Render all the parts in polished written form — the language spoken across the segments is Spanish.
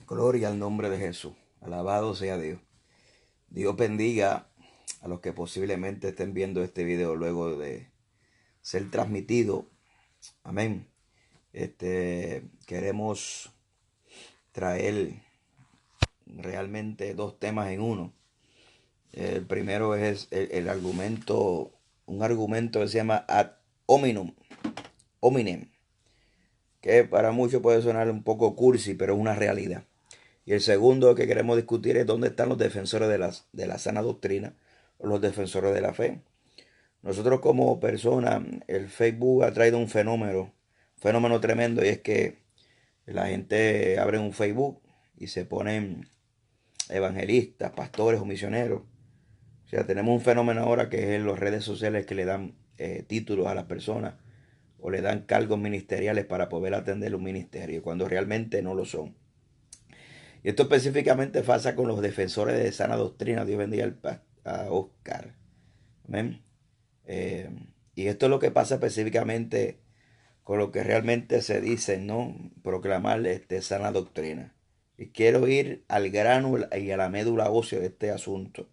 Gloria al nombre de Jesús. Alabado sea Dios. Dios bendiga a los que posiblemente estén viendo este video luego de ser transmitido. Amén. Queremos traer realmente dos temas en uno. El primero es el argumento, un argumento que se llama ad hominem, que para muchos puede sonar un poco cursi, pero es una realidad. Y el segundo que queremos discutir es dónde están los defensores de la sana doctrina o los defensores de la fe. Nosotros como personas, el Facebook ha traído un fenómeno tremendo, y es que la gente abre un Facebook y se ponen evangelistas, pastores o misioneros. O sea, tenemos un fenómeno ahora que es en las redes sociales que le dan títulos a las personas o le dan cargos ministeriales para poder atender un ministerio, cuando realmente no lo son. Y esto específicamente pasa con los defensores de sana doctrina. Dios bendiga a Oscar. Amén. Eh, y esto es lo que pasa específicamente con lo que realmente se dice, ¿no? Proclamar sana doctrina. Y quiero ir al grano y a la médula ósea de este asunto.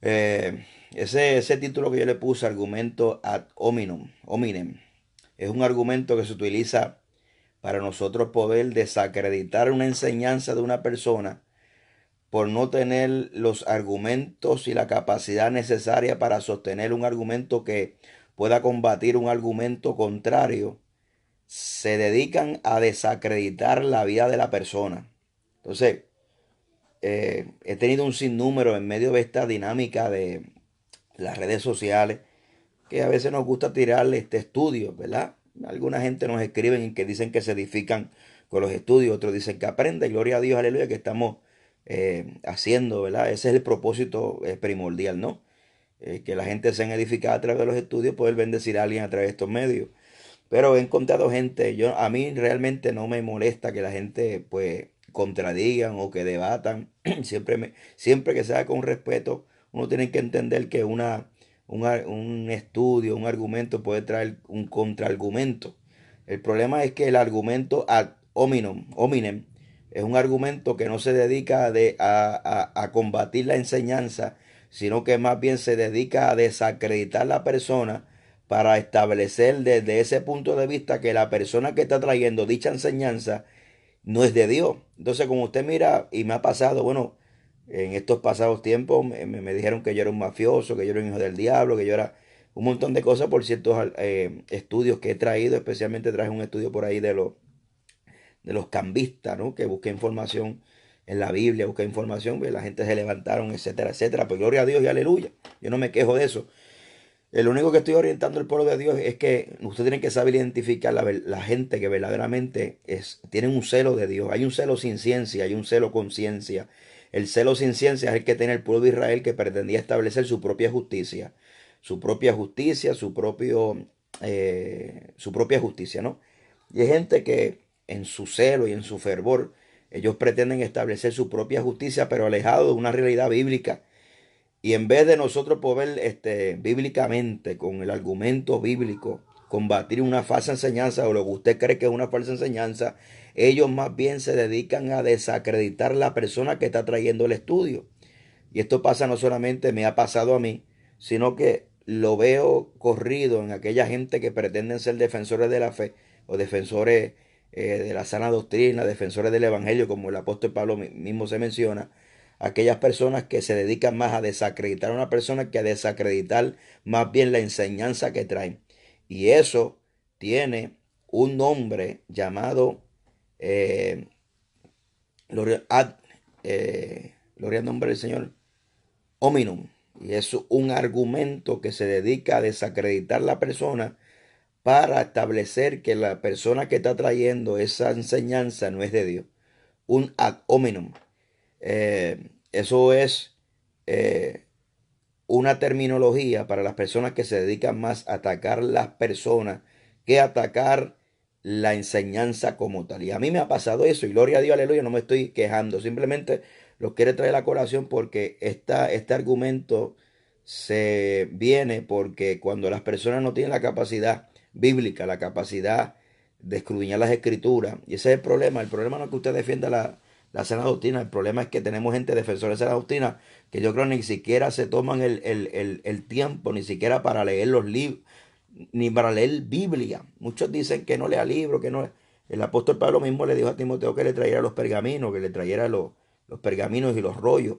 Ese título que yo le puse, argumento ad hominem, es un argumento que se utiliza para nosotros poder desacreditar una enseñanza de una persona por no tener los argumentos y la capacidad necesaria para sostener un argumento que pueda combatir un argumento contrario. Se dedican a desacreditar la vida de la persona. Entonces, he tenido un sinnúmero en medio de esta dinámica de las redes sociales, que a veces nos gusta tirarle estudios, ¿verdad? Alguna gente nos escriben y que dicen que se edifican con los estudios, otros dicen que aprenden, gloria a Dios, aleluya, que estamos haciendo, ¿verdad? Ese es el propósito primordial, ¿no? Que la gente sea edificada a través de los estudios, poder bendecir a alguien a través de estos medios. Pero he encontrado gente, a mí realmente no me molesta que la gente pues contradigan o que debatan. Siempre que sea con respeto, uno tiene que entender que un estudio, un argumento puede traer un contraargumento. El problema es que el argumento ad hominem es un argumento que no se dedica a combatir la enseñanza, sino que más bien se dedica a desacreditar la persona para establecer desde ese punto de vista que la persona que está trayendo dicha enseñanza no es de Dios. Entonces, como usted mira, y me ha pasado, bueno, en estos pasados tiempos me dijeron que yo era un mafioso, que yo era un hijo del diablo, que yo era un montón de cosas por ciertos estudios que he traído. Especialmente traje un estudio por ahí de los cambistas, ¿no? Que busqué información en la Biblia, busqué información, que la gente se levantaron, etcétera, etcétera. Pues gloria a Dios y aleluya. Yo no me quejo de eso. El único que estoy orientando al pueblo de Dios es que usted tiene que saber identificar la gente que verdaderamente tienen un celo de Dios. Hay un celo sin ciencia, hay un celo con ciencia. El celo sin ciencia es el que tiene el pueblo de Israel, que pretendía establecer su propia justicia. Su propia justicia, su propia justicia, ¿no? Y hay gente que en su celo y en su fervor, ellos pretenden establecer su propia justicia, pero alejado de una realidad bíblica. Y en vez de nosotros poder bíblicamente, con el argumento bíblico, combatir una falsa enseñanza o lo que usted cree que es una falsa enseñanza, ellos más bien se dedican a desacreditar la persona que está trayendo el estudio. Y esto pasa, no solamente me ha pasado a mí, sino que lo veo corrido en aquella gente que pretenden ser defensores de la fe o defensores de la sana doctrina, defensores del evangelio, como el apóstol Pablo mismo se menciona. Aquellas personas que se dedican más a desacreditar a una persona que a desacreditar más bien la enseñanza que traen. Y eso tiene un nombre llamado eh, gloria al nombre del Señor, hominum. Y es un argumento que se dedica a desacreditar la persona para establecer que la persona que está trayendo esa enseñanza no es de Dios. Un ad hominem. Eso es eh, una terminología para las personas que se dedican más a atacar las personas que a atacar la enseñanza como tal. Y a mí me ha pasado eso, y gloria a Dios, aleluya, no me estoy quejando, simplemente lo quiero traer a la colación porque este argumento se viene porque cuando las personas no tienen la capacidad bíblica, la capacidad de escudriñar las escrituras. Y ese es el problema. El problema no es que usted defienda la sana doctrina. El problema es que tenemos gente defensora de sana doctrina que yo creo ni siquiera se toman el tiempo, ni siquiera para leer los libros, ni para leer Biblia. Muchos dicen que no lea libros, que no. El apóstol Pablo mismo le dijo a Timoteo que le trajera los pergaminos, que le trajera los pergaminos y los rollos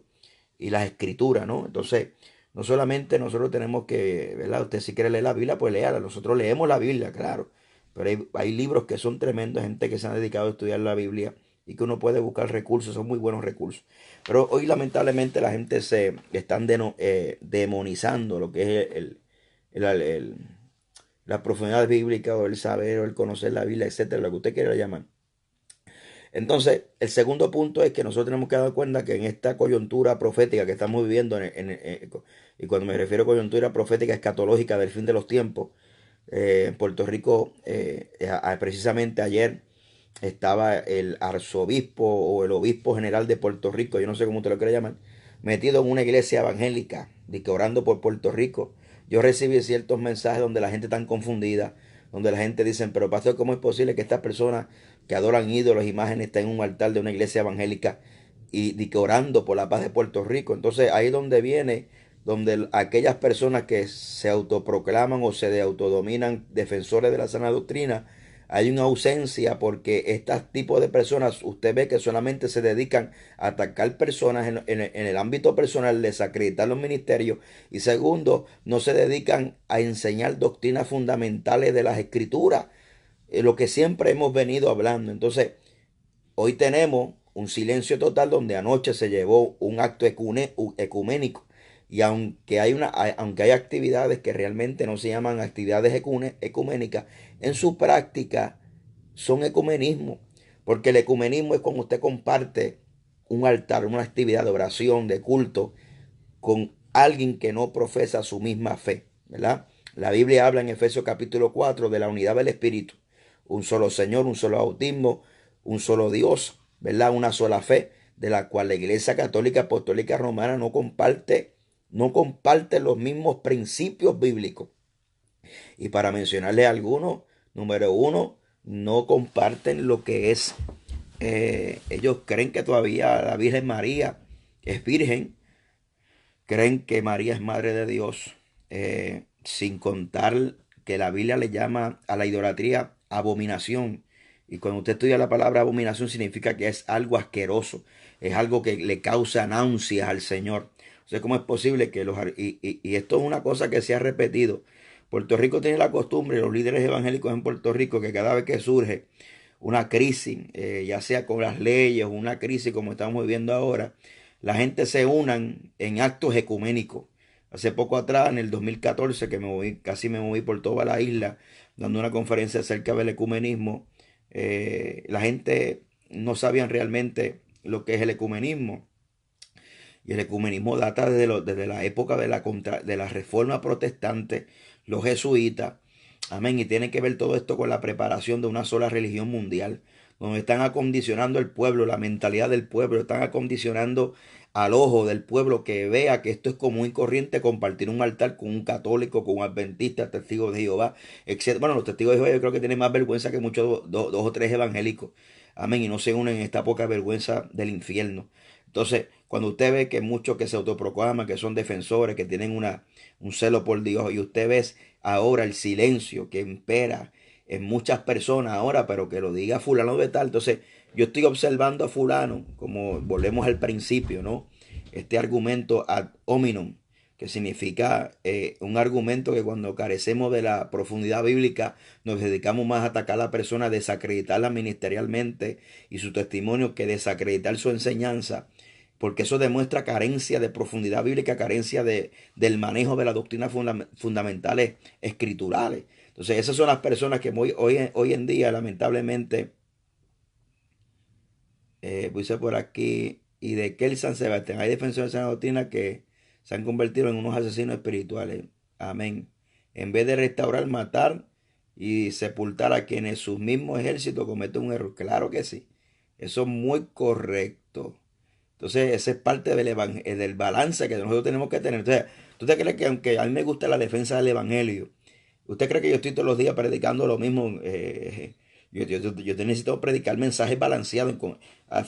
y las escrituras, ¿no? Entonces, no solamente nosotros tenemos que, ¿verdad? Usted si quiere leer la Biblia, pues léala. Nosotros leemos la Biblia, claro. Pero hay libros que son tremendos, gente que se ha dedicado a estudiar la Biblia y que uno puede buscar recursos, son muy buenos recursos. Pero hoy lamentablemente la gente se están demonizando lo que es la profundidad bíblica o el saber o el conocer la Biblia, etcétera, lo que usted quiera llamar. Entonces, el segundo punto es que nosotros tenemos que dar cuenta que en esta coyuntura profética que estamos viviendo, y cuando me refiero a coyuntura profética escatológica del fin de los tiempos, en Puerto Rico, precisamente ayer estaba el arzobispo o el obispo general de Puerto Rico, yo no sé cómo usted lo quiere llamar, metido en una iglesia evangélica, orando por Puerto Rico. Yo recibí ciertos mensajes donde la gente está confundida, donde la gente dice, pero pastor, ¿cómo es posible que estas personas que adoran ídolos, imágenes, estén en un altar de una iglesia evangélica y que orando por la paz de Puerto Rico? Entonces ahí donde viene, donde aquellas personas que se autoproclaman o se autodominan defensores de la sana doctrina, hay una ausencia porque este tipo de personas, usted ve que solamente se dedican a atacar personas en el ámbito personal, desacreditar los ministerios, y segundo, no se dedican a enseñar doctrinas fundamentales de las escrituras, lo que siempre hemos venido hablando. Entonces, hoy tenemos un silencio total donde anoche se llevó un acto ecuménico. Y aunque hay actividades que realmente no se llaman actividades ecuménicas, en su práctica son ecumenismo. Porque el ecumenismo es cuando usted comparte un altar, una actividad de oración, de culto, con alguien que no profesa su misma fe, ¿verdad? La Biblia habla en Efesios capítulo 4 de la unidad del Espíritu. Un solo Señor, un solo bautismo, un solo Dios, ¿verdad? Una sola fe, de la cual la Iglesia Católica Apostólica Romana no comparte los mismos principios bíblicos. Y para mencionarle algunos, número uno, no comparten lo que es, ellos creen que todavía la Virgen María es virgen, creen que María es madre de Dios, sin contar que la Biblia le llama a la idolatría abominación. Y cuando usted estudia la palabra abominación significa que es algo asqueroso, es algo que le causa náuseas al Señor. O sea, ¿cómo es posible que y esto es una cosa que se ha repetido? Puerto Rico tiene la costumbre, los líderes evangélicos en Puerto Rico, que cada vez que surge una crisis, ya sea con las leyes o una crisis como estamos viviendo ahora, la gente se unan en actos ecuménicos. Hace poco atrás, en el 2014, que casi me moví por toda la isla, dando una conferencia acerca del ecumenismo, la gente no sabían realmente lo que es el ecumenismo. Y el ecumenismo data desde la época de la reforma protestante, los jesuitas. Amén. Y tiene que ver todo esto con la preparación de una sola religión mundial, donde están acondicionando el pueblo, la mentalidad del pueblo, están acondicionando al ojo del pueblo que vea que esto es común y corriente compartir un altar con un católico, con un adventista, testigo de Jehová, etc. Bueno, los testigos de Jehová yo creo que tienen más vergüenza que muchos, dos o tres evangélicos. Amén. Y no se unen en esta poca vergüenza del infierno. Entonces, cuando usted ve que muchos que se autoproclaman, que son defensores, que tienen un celo por Dios, y usted ve ahora el silencio que impera en muchas personas ahora, pero que lo diga fulano de tal. Entonces, yo estoy observando a fulano, como volvemos al principio, ¿no? Este argumento ad hominem, que significa un argumento que cuando carecemos de la profundidad bíblica nos dedicamos más a atacar a la persona, desacreditarla ministerialmente y su testimonio que desacreditar su enseñanza, porque eso demuestra carencia de profundidad bíblica, carencia del manejo de las doctrinas fundamentales escriturales. Entonces esas son las personas que hoy en día lamentablemente, puse por aquí, y de que el San Sebastián, hay defensores de esa doctrina que se han convertido en unos asesinos espirituales. Amén. En vez de restaurar, matar y sepultar a quienes sus mismos ejércitos cometen un error. Claro que sí. Eso es muy correcto. Entonces, esa es parte del balance que nosotros tenemos que tener. Entonces, ¿tú te crees que aunque a mí me gusta la defensa del evangelio, usted cree que yo estoy todos los días predicando lo mismo? Yo te necesito predicar mensajes balanceados,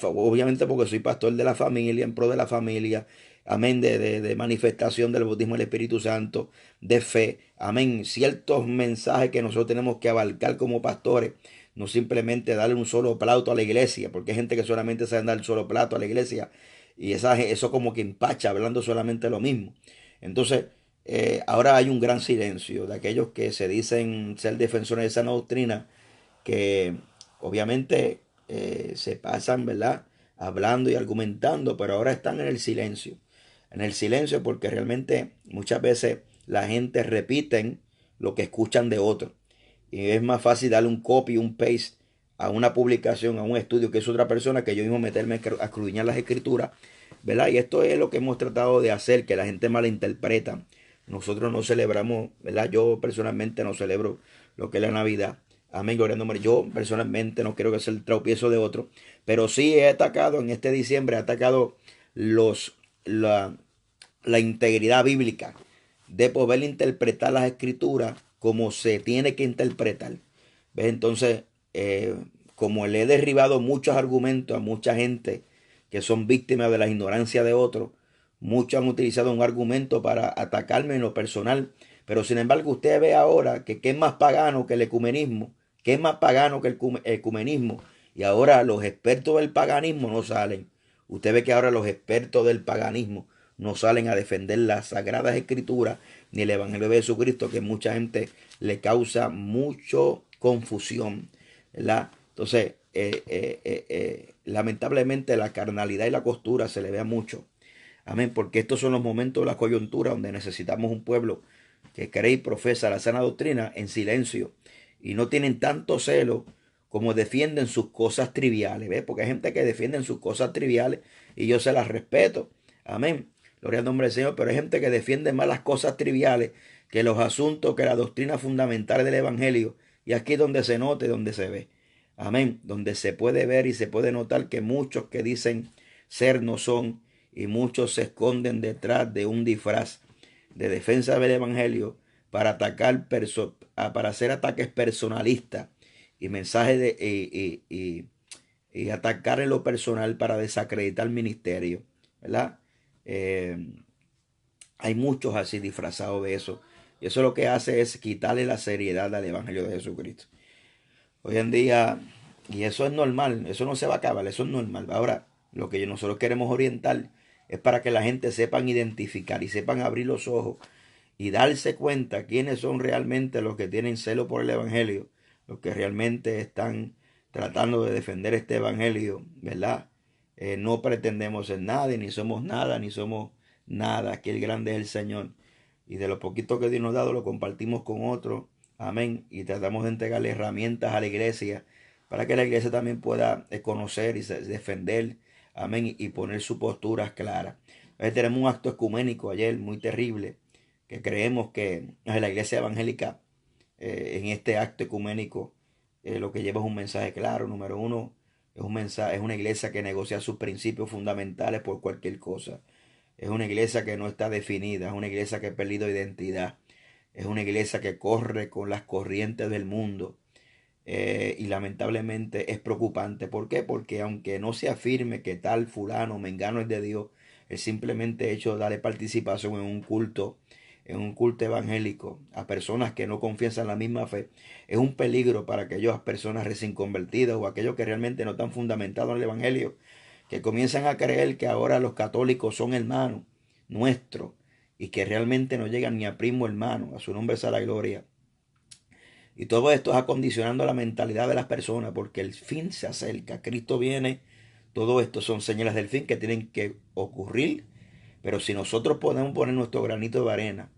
obviamente porque soy pastor de la familia, en pro de la familia, amén, de manifestación del bautismo del Espíritu Santo, de fe, amén, ciertos mensajes que nosotros tenemos que abarcar como pastores, no simplemente darle un solo plato a la iglesia, porque hay gente que solamente sabe dar un solo plato a la iglesia, y eso como que empacha, hablando solamente lo mismo. Entonces, ahora hay un gran silencio de aquellos que se dicen ser defensores de esa doctrina, que obviamente se pasan, ¿verdad? Hablando y argumentando, pero ahora están en el silencio. En el silencio porque realmente muchas veces la gente repiten lo que escuchan de otro. Y es más fácil darle un copy, un paste a una publicación, a un estudio que es otra persona, que yo mismo meterme a escudriñar las escrituras, ¿verdad? Y esto es lo que hemos tratado de hacer, que la gente malinterpreta. Nosotros no celebramos, ¿verdad? Yo personalmente no celebro lo que es la Navidad. Amén, gloria al nombre. Yo personalmente no quiero que sea el tropiezo de otro, pero sí he atacado en este diciembre, he atacado los, la, la integridad bíblica de poder interpretar las escrituras como se tiene que interpretar. ¿Ves? Entonces, como le he derribado muchos argumentos a mucha gente que son víctimas de la ignorancia de otros, muchos han utilizado un argumento para atacarme en lo personal, pero sin embargo usted ve ahora que qué es más pagano que el ecumenismo, qué es más pagano que el ecumenismo, y ahora los expertos del paganismo no salen. Usted ve que ahora los expertos del paganismo no salen a defender las sagradas escrituras ni el evangelio de Jesucristo, que mucha gente le causa mucho confusión, ¿verdad? Entonces, lamentablemente la carnalidad y la costura se le vea mucho. Amén, porque estos son los momentos de la coyuntura donde necesitamos un pueblo que cree y profesa la sana doctrina en silencio y no tienen tanto celo como defienden sus cosas triviales, ¿ves? Porque hay gente que defiende sus cosas triviales y yo se las respeto. Amén. Gloria al nombre del Señor, pero hay gente que defiende más las cosas triviales que los asuntos, que la doctrina fundamental del Evangelio. Y aquí es donde se nota y donde se ve. Amén. Donde se puede ver y se puede notar que muchos que dicen ser no son, y muchos se esconden detrás de un disfraz de defensa del Evangelio para atacar, para hacer ataques personalistas y mensajes y atacar en lo personal para desacreditar el ministerio, ¿verdad? Eh, Hay muchos así disfrazados de eso. Y eso lo que hace es quitarle la seriedad al Evangelio de Jesucristo. Hoy en día, y eso es normal, eso no se va a acabar, eso es normal. Ahora, lo que nosotros queremos orientar es para que la gente sepan identificar y sepan abrir los ojos y darse cuenta quiénes son realmente los que tienen celo por el Evangelio, los que realmente están tratando de defender este Evangelio, ¿verdad? No pretendemos ser nada, ni somos nada, ni somos nada. Aquí el grande es el Señor. Y de lo poquito que Dios nos ha dado, lo compartimos con otros. Amén. Y tratamos de entregarle herramientas a la iglesia para que la iglesia también pueda conocer y defender. Amén. Y poner sus posturas claras. Tenemos un acto ecuménico ayer muy terrible, que creemos que la iglesia evangélica en este acto ecuménico lo que lleva es un mensaje claro. Número uno, es un mensaje, es una iglesia que negocia sus principios fundamentales por cualquier cosa. Es una iglesia que no está definida, es una iglesia que ha perdido identidad. Es una iglesia que corre con las corrientes del mundo. Y lamentablemente es preocupante. ¿Por qué? Porque aunque no se afirme que tal fulano, mengano es de Dios, el simplemente hecho de darle participación en un culto evangélico a personas que no confiesan la misma fe, es un peligro para aquellas personas recién convertidas o aquellos que realmente no están fundamentados en el evangelio, que comienzan a creer que ahora los católicos son hermanos nuestros y que realmente no llegan ni a primo hermano. A su nombre sea la gloria. Y todo esto es acondicionando la mentalidad de las personas porque el fin se acerca. Cristo viene. Todo esto son señales del fin que tienen que ocurrir. Pero si nosotros podemos poner nuestro granito de arena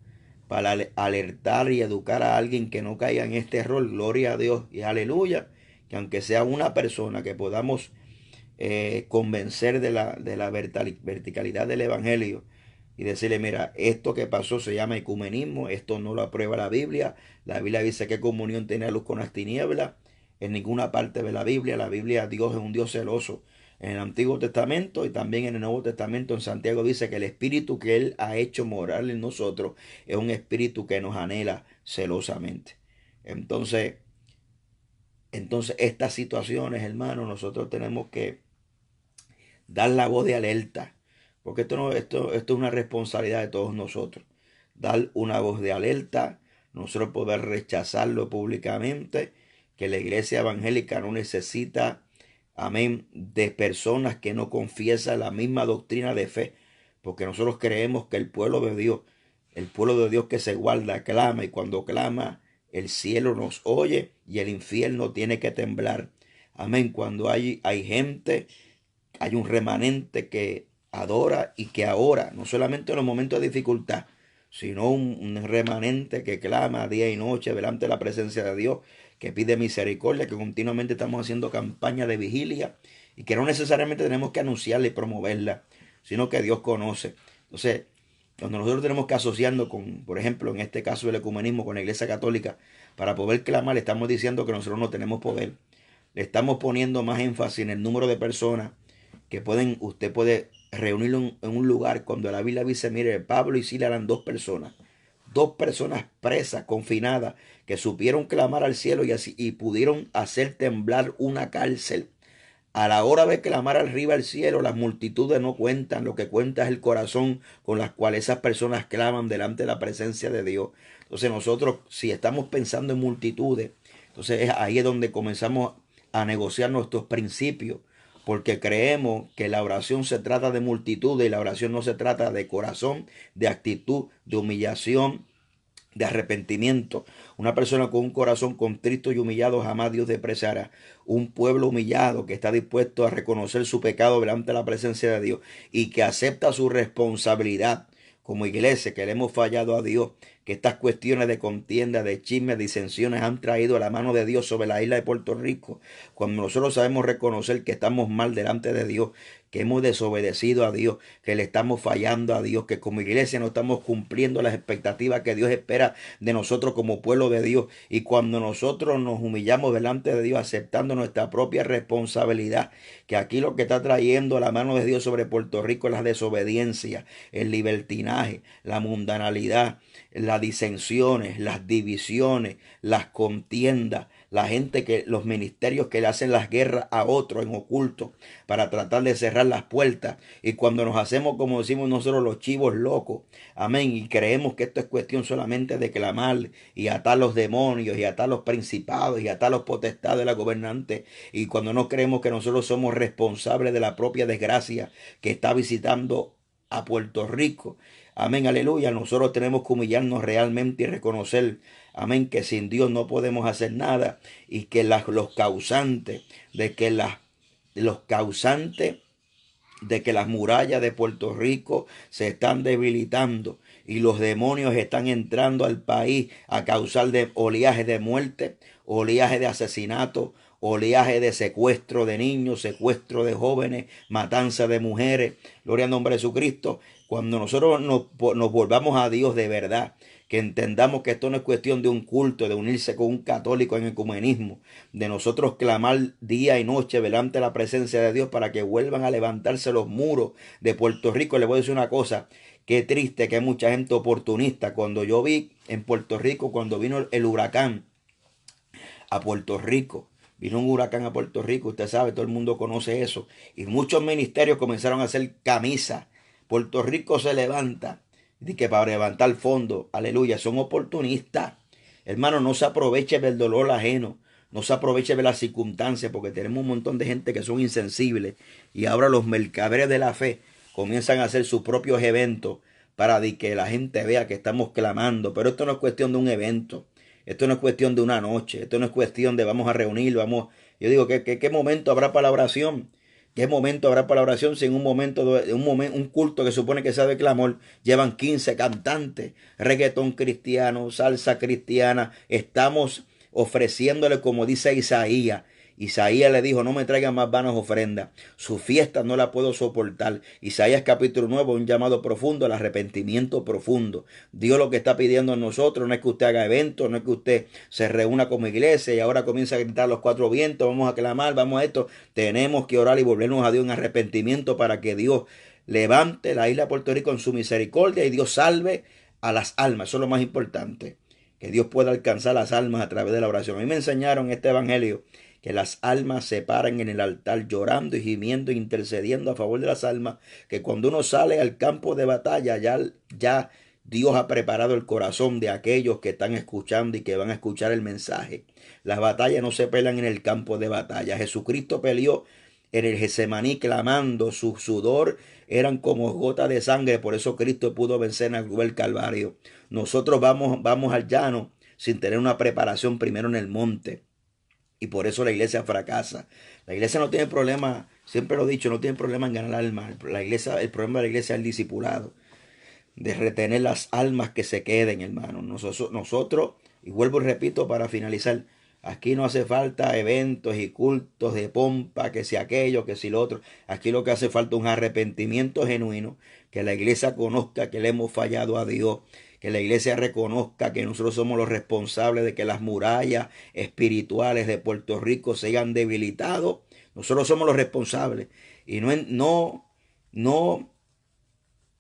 para alertar y educar a alguien que no caiga en este error, gloria a Dios y aleluya, que aunque sea una persona que podamos convencer de la verticalidad del Evangelio y decirle, mira, esto que pasó se llama ecumenismo, esto no lo aprueba la Biblia dice que comunión tiene luz con las tinieblas, en ninguna parte de la Biblia, Dios es un Dios celoso. En el Antiguo Testamento y también en el Nuevo Testamento, en Santiago dice que el espíritu que Él ha hecho morar en nosotros es un espíritu que nos anhela celosamente. Entonces, Entonces, estas situaciones, hermanos, nosotros tenemos que dar la voz de alerta, porque esto es una responsabilidad de todos nosotros. Dar una voz de alerta, nosotros poder rechazarlo públicamente, que la iglesia evangélica no necesita, amén, de personas que no confiesan la misma doctrina de fe, porque nosotros creemos que el pueblo de Dios que se guarda, clama, y cuando clama, el cielo nos oye y el infierno tiene que temblar. Amén. Cuando hay gente, hay un remanente que adora y que ahora, no solamente en los momentos de dificultad, sino un remanente que clama día y noche delante de la presencia de Dios, que pide misericordia, que continuamente estamos haciendo campaña de vigilia y que no necesariamente tenemos que anunciarla y promoverla, sino que Dios conoce. Entonces, cuando nosotros tenemos que asociarnos con, por ejemplo, en este caso del ecumenismo, con la Iglesia Católica, para poder clamar, le estamos diciendo que nosotros no tenemos poder. Le estamos poniendo más énfasis en el número de personas que usted puede reunirlo en un lugar. Cuando la Biblia dice, mire, Pablo y Silas eran dos personas presas, confinadas, que supieron clamar al cielo y pudieron hacer temblar una cárcel. A la hora de clamar arriba al cielo, las multitudes no cuentan, lo que cuenta es el corazón con las cuales esas personas claman delante de la presencia de Dios. Entonces nosotros, si estamos pensando en multitudes, entonces ahí es donde comenzamos a negociar nuestros principios, porque creemos que la oración se trata de multitudes y la oración no se trata de corazón, de actitud, de humillación, de arrepentimiento. Una persona con un corazón contrito y humillado jamás Dios despreciará. Un pueblo humillado que está dispuesto a reconocer su pecado delante de la presencia de Dios y que acepta su responsabilidad como iglesia, que le hemos fallado a Dios, que estas cuestiones de contienda, de chismes, disensiones han traído a la mano de Dios sobre la isla de Puerto Rico. Cuando nosotros sabemos reconocer que estamos mal delante de Dios, que hemos desobedecido a Dios, que le estamos fallando a Dios, que como iglesia no estamos cumpliendo las expectativas que Dios espera de nosotros como pueblo de Dios. Y cuando nosotros nos humillamos delante de Dios, aceptando nuestra propia responsabilidad, que aquí lo que está trayendo la mano de Dios sobre Puerto Rico es la desobediencia, el libertinaje, la mundanalidad, las disensiones, las divisiones, las contiendas, la gente los ministerios que le hacen las guerras a otros en oculto para tratar de cerrar las puertas. Y cuando nos hacemos, como decimos nosotros, los chivos locos, amén, y creemos que esto es cuestión solamente de clamar y atar los demonios y atar los principados y atar los potestades de la gobernante, y cuando no creemos que nosotros somos responsables de la propia desgracia que está visitando a Puerto Rico. Amén, aleluya. Nosotros tenemos que humillarnos realmente y reconocer, amén, que sin Dios no podemos hacer nada y que los causantes de que los causantes de que las murallas de Puerto Rico se están debilitando y los demonios están entrando al país a causar de oleaje de muerte, oleaje de asesinato, oleaje de secuestro de niños, secuestro de jóvenes, matanza de mujeres. Gloria al nombre de Jesucristo. Cuando nosotros nos volvamos a Dios de verdad, que entendamos que esto no es cuestión de un culto, de unirse con un católico en ecumenismo, de nosotros clamar día y noche delante de la presencia de Dios para que vuelvan a levantarse los muros de Puerto Rico. Le voy a decir una cosa, qué triste que hay mucha gente oportunista. Cuando yo vi en Puerto Rico, cuando vino el huracán a Puerto Rico, vino un huracán a Puerto Rico, usted sabe, todo el mundo conoce eso, y muchos ministerios comenzaron a hacer camisas. Puerto Rico se levanta, y que para levantar fondos, aleluya, son oportunistas. Hermano, no se aproveche del dolor ajeno, no se aproveche de las circunstancias, porque tenemos un montón de gente que son insensibles, y ahora los mercaderes de la fe comienzan a hacer sus propios eventos para que la gente vea que estamos clamando. Pero esto no es cuestión de un evento, esto no es cuestión de una noche, esto no es cuestión de vamos a reunir, vamos. Yo digo, ¿qué momento habrá para la oración? ¿Qué momento habrá para la oración si en un culto que supone que sea de clamor llevan 15 cantantes, reggaetón cristiano, salsa cristiana? Estamos ofreciéndole, como dice Isaías. Isaías le dijo, no me traigan más vanas ofrendas, su fiesta no la puedo soportar. Isaías capítulo 9, un llamado profundo al arrepentimiento profundo. Dios lo que está pidiendo a nosotros no es que usted haga eventos, no es que usted se reúna como iglesia y ahora comienza a gritar los cuatro vientos, vamos a clamar, vamos a esto. Tenemos que orar y volvernos a Dios en arrepentimiento para que Dios levante la isla de Puerto Rico en su misericordia y Dios salve a las almas. Eso es lo más importante, que Dios pueda alcanzar las almas a través de la oración. A mí me enseñaron este evangelio que las almas se paran en el altar llorando y gimiendo e intercediendo a favor de las almas, que cuando uno sale al campo de batalla ya Dios ha preparado el corazón de aquellos que están escuchando y que van a escuchar el mensaje. Las batallas no se pelean en el campo de batalla. Jesucristo peleó en el Getsemaní clamando, su sudor eran como gotas de sangre, por eso Cristo pudo vencer en la cruz del Calvario. Nosotros vamos al llano sin tener una preparación primero en el monte. Y por eso la iglesia fracasa. La iglesia no tiene problema, siempre lo he dicho, no tiene problema en ganar almas. El problema de la iglesia es el discipulado, de retener las almas que se queden, hermano. Nosotros, y vuelvo y repito para finalizar, aquí no hace falta eventos y cultos de pompa, que si aquello, que si lo otro. Aquí lo que hace falta es un arrepentimiento genuino, que la iglesia conozca que le hemos fallado a Dios, que la iglesia reconozca que nosotros somos los responsables de que las murallas espirituales de Puerto Rico se hayan debilitado. Nosotros somos los responsables. Y no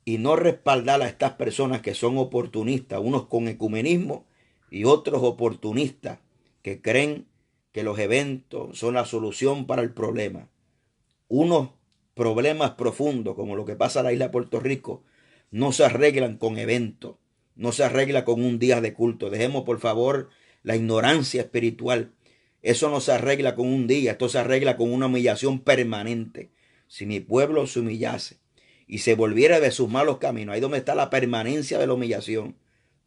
y no respaldar a estas personas que son oportunistas, unos con ecumenismo y otros oportunistas que creen que los eventos son la solución para el problema. Unos problemas profundos, como lo que pasa en la isla de Puerto Rico, no se arreglan con eventos, no se arregla con un día de culto. Dejemos, por favor, la ignorancia espiritual. Eso no se arregla con un día, esto se arregla con una humillación permanente. Si mi pueblo se humillase y se volviera de sus malos caminos, ahí donde está la permanencia de la humillación.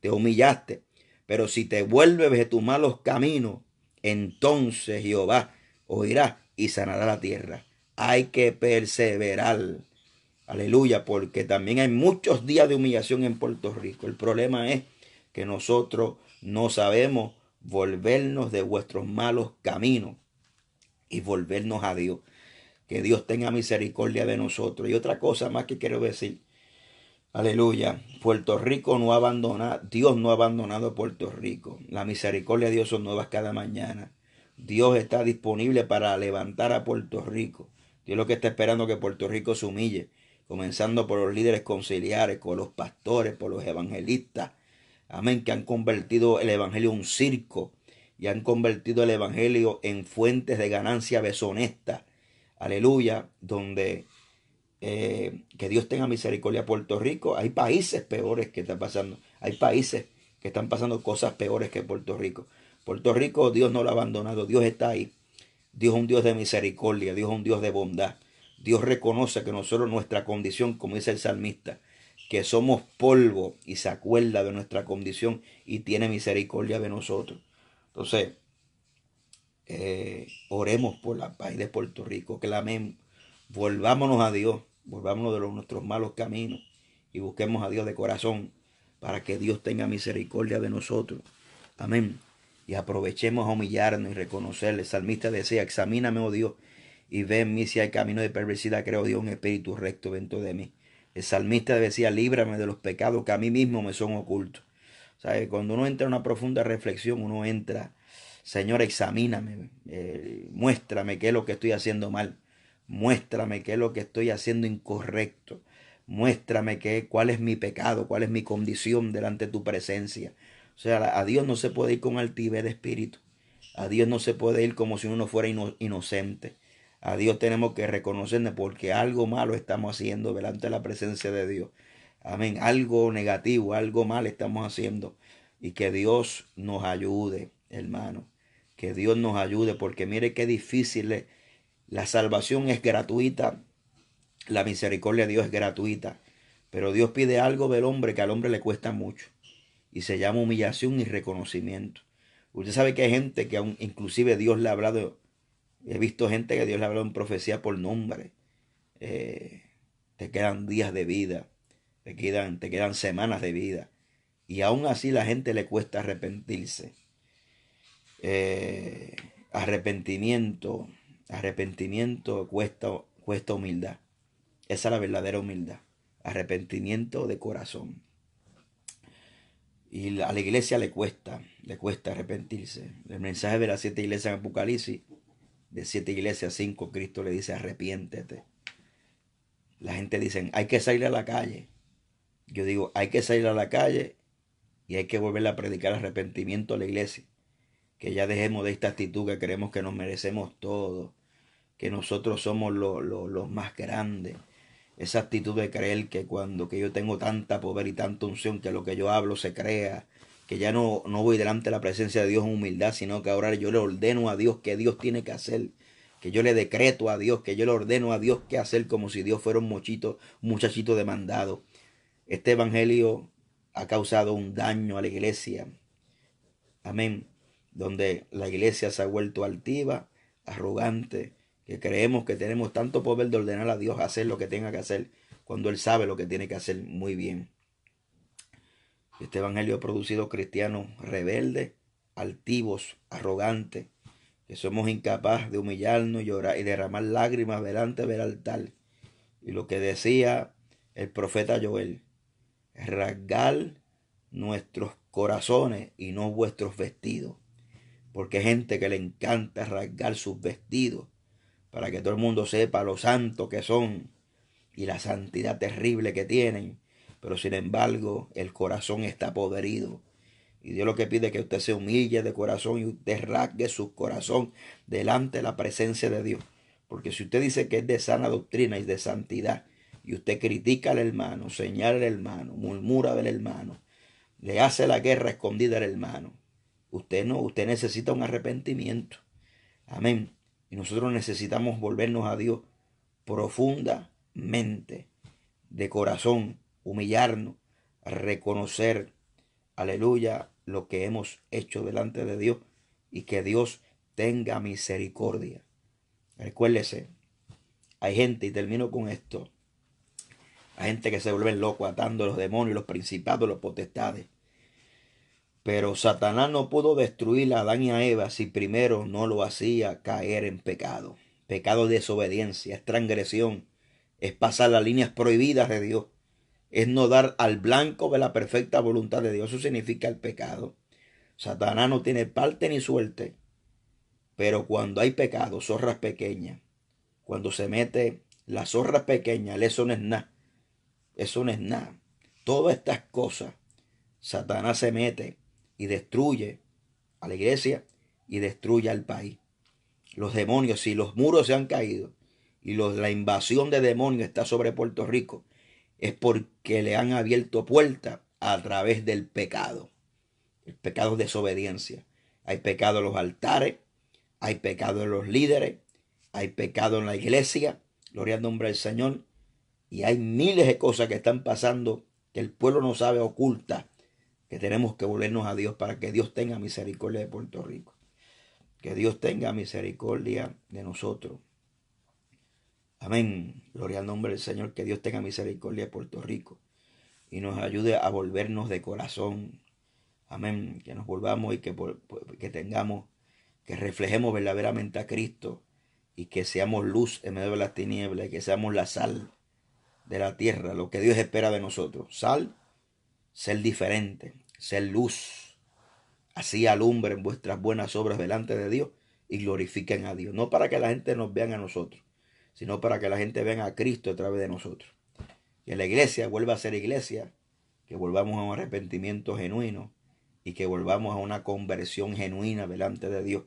Te humillaste, pero si te vuelves de tus malos caminos, entonces Jehová oirá y sanará la tierra. Hay que perseverar. Aleluya, porque también hay muchos días de humillación en Puerto Rico. El problema es que nosotros no sabemos volvernos de vuestros malos caminos y volvernos a Dios. Que Dios tenga misericordia de nosotros. Y otra cosa más que quiero decir. Aleluya. Puerto Rico no ha abandonado, Dios no ha abandonado a Puerto Rico. La misericordia de Dios son nuevas cada mañana. Dios está disponible para levantar a Puerto Rico. Dios lo que está esperando que Puerto Rico se humille, comenzando por los líderes conciliares, por los pastores, por los evangelistas. Amén, que han convertido el evangelio en un circo y han convertido el evangelio en fuentes de ganancia deshonesta. Aleluya, donde que Dios tenga misericordia a Puerto Rico. Hay países peores que están pasando. Hay países que están pasando cosas peores que Puerto Rico. Puerto Rico, Dios no lo ha abandonado. Dios está ahí. Dios es un Dios de misericordia. Dios es un Dios de bondad. Dios reconoce que nosotros, nuestra condición, como dice el salmista, que somos polvo, y se acuerda de nuestra condición y tiene misericordia de nosotros. Entonces, oremos por la paz de Puerto Rico, clamemos, volvámonos a Dios, volvámonos de nuestros malos caminos y busquemos a Dios de corazón para que Dios tenga misericordia de nosotros. Amén. Y aprovechemos a humillarnos y reconocerle. El salmista decía, examíname, oh Dios, y ve en mí si hay camino de perversidad, creo Dios, un espíritu recto dentro de mí. El salmista decía, líbrame de los pecados que a mí mismo me son ocultos. ¿Sabe? Cuando uno entra en una profunda reflexión, uno entra, Señor, examíname, muéstrame qué es lo que estoy haciendo mal, muéstrame qué es lo que estoy haciendo incorrecto, muéstrame cuál es mi pecado, cuál es mi condición delante de tu presencia. O sea, a Dios no se puede ir con altivez de espíritu, a Dios no se puede ir como si uno fuera inocente. A Dios tenemos que reconocerle porque algo malo estamos haciendo delante de la presencia de Dios. Amén. Algo negativo, algo mal estamos haciendo. Y que Dios nos ayude, hermano. Que Dios nos ayude porque mire qué difícil es. La salvación es gratuita. La misericordia de Dios es gratuita. Pero Dios pide algo del hombre que al hombre le cuesta mucho. Y se llama humillación y reconocimiento. Usted sabe que hay gente que aún, inclusive Dios le ha hablado. He visto gente que Dios le ha hablado en profecía por nombre. Te quedan días de vida. Te quedan semanas de vida. Y aún así la gente le cuesta arrepentirse. Arrepentimiento cuesta humildad. Esa es la verdadera humildad. Arrepentimiento de corazón. Y a la iglesia le cuesta arrepentirse. El mensaje de las 7 iglesias en Apocalipsis, de 7 iglesias, 5, Cristo le dice arrepiéntete. La gente dice, hay que salir a la calle. Yo digo, hay que salir a la calle y hay que volver a predicar arrepentimiento a la iglesia. que ya dejemos de esta actitud que creemos que nos merecemos todo, que nosotros somos los más grandes. Esa actitud de creer que yo tengo tanta poder y tanta unción que lo que yo hablo se crea, que ya no voy delante de la presencia de Dios en humildad, sino que ahora yo le ordeno a Dios que Dios tiene que hacer, que yo le decreto a Dios, que yo le ordeno a Dios qué hacer, como si Dios fuera un muchachito demandado. Este evangelio ha causado un daño a la iglesia. Amén. Donde la iglesia se ha vuelto altiva, arrogante, que creemos que tenemos tanto poder de ordenar a Dios a hacer lo que tenga que hacer, cuando Él sabe lo que tiene que hacer muy bien. Este evangelio ha producido cristianos rebeldes, altivos, arrogantes, que somos incapaces de humillarnos, llorar y derramar lágrimas delante del altar. Y lo que decía el profeta Joel, rasgar nuestros corazones y no vuestros vestidos. Porque hay gente que le encanta rasgar sus vestidos para que todo el mundo sepa lo santo que son y la santidad terrible que tienen. Pero sin embargo, el corazón está podrido. Y Dios lo que pide es que usted se humille de corazón y usted rasgue su corazón delante de la presencia de Dios. Porque si usted dice que es de sana doctrina y de santidad, y usted critica al hermano, señala al hermano, murmura del hermano, le hace la guerra escondida al hermano, usted necesita un arrepentimiento. Amén. Y nosotros necesitamos volvernos a Dios profundamente, de corazón, humillarnos, reconocer, aleluya, lo que hemos hecho delante de Dios y que Dios tenga misericordia. Recuérdese, hay gente, y termino con esto, hay gente que se vuelve loco atando a los demonios, los principados, los potestades. Pero Satanás no pudo destruir a Adán y a Eva si primero no lo hacía caer en pecado. Pecado de desobediencia, es transgresión, es pasar las líneas prohibidas de Dios, es no dar al blanco de la perfecta voluntad de Dios. Eso significa el pecado. Satanás no tiene parte ni suerte, pero cuando hay pecado, zorras pequeñas, cuando se mete la zorra pequeña, eso no es nada, eso no es nada. Todas estas cosas, Satanás se mete y destruye a la iglesia y destruye al país. Los demonios, si los muros se han caído y la invasión de demonios está sobre Puerto Rico, es porque le han abierto puerta a través del pecado. El pecado es desobediencia. Hay pecado en los altares, hay pecado en los líderes, hay pecado en la iglesia, gloria al nombre del Señor, y hay miles de cosas que están pasando que el pueblo no sabe, oculta, que tenemos que volvernos a Dios para que Dios tenga misericordia de Puerto Rico. Que Dios tenga misericordia de nosotros. Amén. Gloria al nombre del Señor. Que Dios tenga misericordia de Puerto Rico y nos ayude a volvernos de corazón. Amén. Que nos volvamos y que tengamos, que reflejemos verdaderamente a Cristo y que seamos luz en medio de las tinieblas y que seamos la sal de la tierra, lo que Dios espera de nosotros. Sal, ser diferente, ser luz. Así alumbren vuestras buenas obras delante de Dios y glorifiquen a Dios. No para que la gente nos vea a nosotros, sino para que la gente vea a Cristo a través de nosotros. Que la iglesia vuelva a ser iglesia, que volvamos a un arrepentimiento genuino y que volvamos a una conversión genuina delante de Dios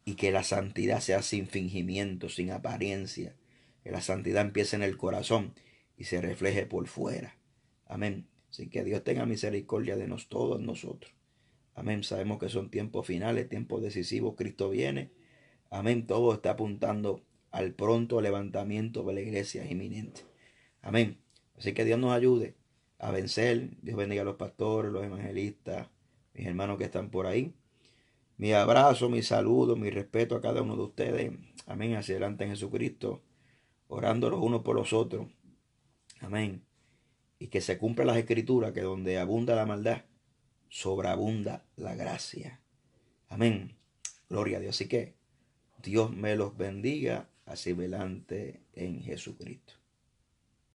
y que la santidad sea sin fingimiento, sin apariencia. Que la santidad empiece en el corazón y se refleje por fuera. Amén. Así que Dios tenga misericordia de todos nosotros. Amén. Sabemos que son tiempos finales, tiempos decisivos. Cristo viene. Amén. Todo está apuntando al pronto levantamiento de la iglesia inminente. Amén. Así que Dios nos ayude a vencer. Dios bendiga a los pastores, los evangelistas, mis hermanos que están por ahí. Mi abrazo, mi saludo, mi respeto a cada uno de ustedes. Amén. Hacia adelante en Jesucristo. Orando los unos por los otros. Amén. Y que se cumplan las escrituras, que donde abunda la maldad, sobreabunda la gracia. Amén. Gloria a Dios. Así que Dios me los bendiga hacia adelante en Jesucristo.